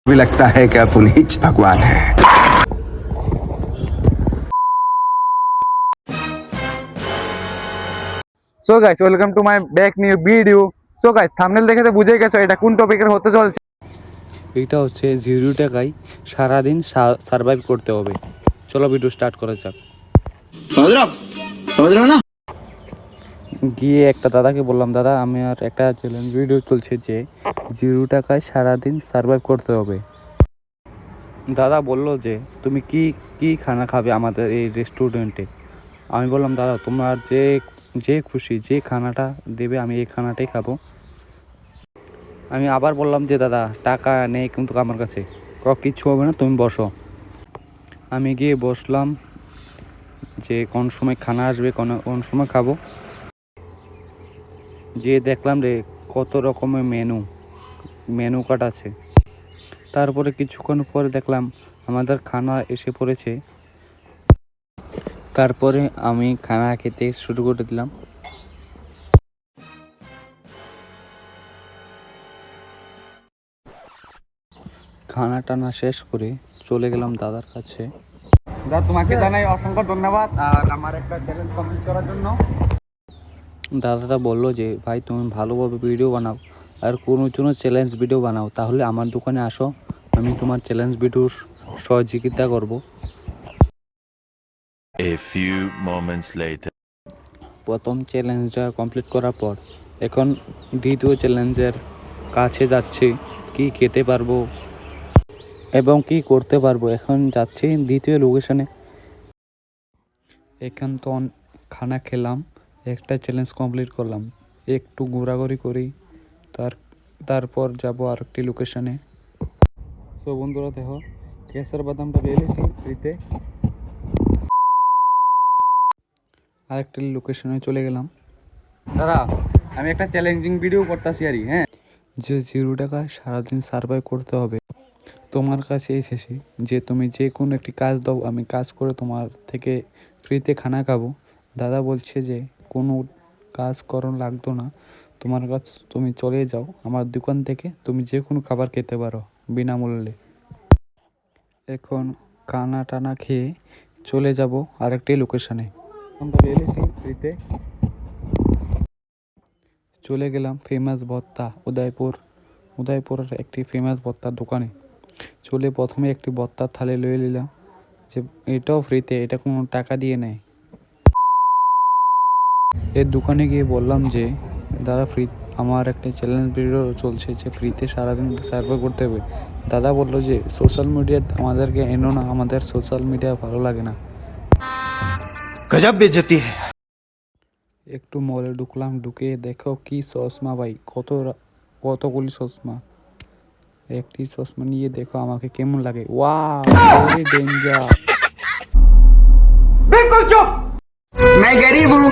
भी लगता है कि पुनीत भगवान है। So guys welcome to my back new video. So guys thumbnail দেখে তো বুঝেই গেছো এটা কোন টপিকের হতে চলছে। এটা হচ্ছে 0 টাকায় সারাদিন সার্ভাইভ করতে হবে। চলো ভিডিও স্টার্ট করা যাক। समझ रहे हो ना। গিয়ে একটা দাদাকে বললাম, দাদা আমি আর একটা চ্যালেঞ্জ ভিডিও চলছে যে 0 টাকায় সারাদিন সার্ভাইভ করতে হবে। দাদা বলল যে তুমি কি কি খানা খাবে আমাদের এই রেস্টুরেন্টে। আমি বললাম, দাদা তোমার যে যে খুশি যে খানাটা দেবে আমি এই খানাটাই খাবো। আমি আবার বললাম যে দাদা টাকা নেই কিন্তু আমার কাছে। কিচ্ছু হবে না, তুমি বসো। আমি গিয়ে বসলাম যে কোন সময় খানা আসবে, কোন সময় খাবো। যেয়ে দেখলাম রে কত রকমের মেনু কার্ড আছে। তারপরে কিছুক্ষণ পরে দেখলাম আমাদের খানা এসে পড়েছে। তারপরে আমি খানা খেতে শুরু করে দিলাম। খানা টানা শেষ করে চলে গেলাম দাদার কাছে। দাদা তোমাকে জানাই অসংখ্য ধন্যবাদ আর আমার একটা চ্যালেঞ্জ কমপ্লিট করার জন্য। দাদাটা বললো যে ভাই তুমি ভালোভাবে ভিডিও বানাও আর কোনো জন্য চ্যালেঞ্জ ভিডিও বানাও, তাহলে আমার দোকানে আসো, আমি তোমার চ্যালেঞ্জ ভিডিওর সহযোগিতা করব। A few moments later. প্রথম চ্যালেঞ্জটা কমপ্লিট করার পর এখন দ্বিতীয় চ্যালেঞ্জের কাছে যাচ্ছি, কি খেতে পারবো এবং কি করতে পারবো। এখন যাচ্ছি দ্বিতীয় লোকেশনে। এখান তো খানা খেলাম, একটা চ্যালেঞ্জ কমপ্লিট করলাম, একটু ঘোরাঘুরি করি, তারপর যাব আরেকটি লোকেশনে। সো বন্ধুরা দেখো কেশর বাদামটা পেয়ে গেছি ফ্রিতে। আরেকটি লোকেশনে চলে গেলাম। দাদা আমি একটা চ্যালেঞ্জিং ভিডিও করতেছি আর হ্যাঁ, যে 0 টাকায় সারাদিন সার্ভাইভ করতে হবে। তোমার কাছে এসেছি যে তুমি যে কোনো একটি কাজ দাও, আমি কাজ করে তোমার থেকে ফ্রিতে খানা খাবো। দাদা বলছে যে কোনো কাজ করণ লাগতো না, তোমার কাছ তুমি চলে যাও আমার দোকান থেকে, তুমি যে কোনো খাবার খেতে পারো বিনামূল্যে। এখন খানা টানা খেয়ে চলে যাব আরেকটি লোকেশনে। আমরা পেয়ে গেছি ফ্রিতে। চলে গেলাম ফেমাস ভর্তা উদয়পুরের একটি ফেমাস ভর্তার দোকানে। চলে প্রথমে একটি ভর্তার থালি লয়ে নিলাম, যে এটাও ফ্রিতে, এটা কোনো টাকা দিয়ে নেয়। এর দোকানে গিয়ে বললাম যে দাদা আমার একটা চ্যালেঞ্জ ভিডিও চলছে যে ফ্রিতে সারাদিন সার্ভাইভ করতে হবে। দাদা বললো যে সোশ্যাল মিডিয়া আমাদেরকে এনো না, আমাদের সোশ্যাল মিডিয়া ভালো লাগে না। गजब बेइज्जती है। একটু মলে ঢুকলাম, ঢুকে দেখো কি চশমা ভাই, কতগুলি চশমা। একটি চশমা নিয়ে দেখো আমাকে কেমন লাগে। Wow very danger. मैं गरीब हूँ।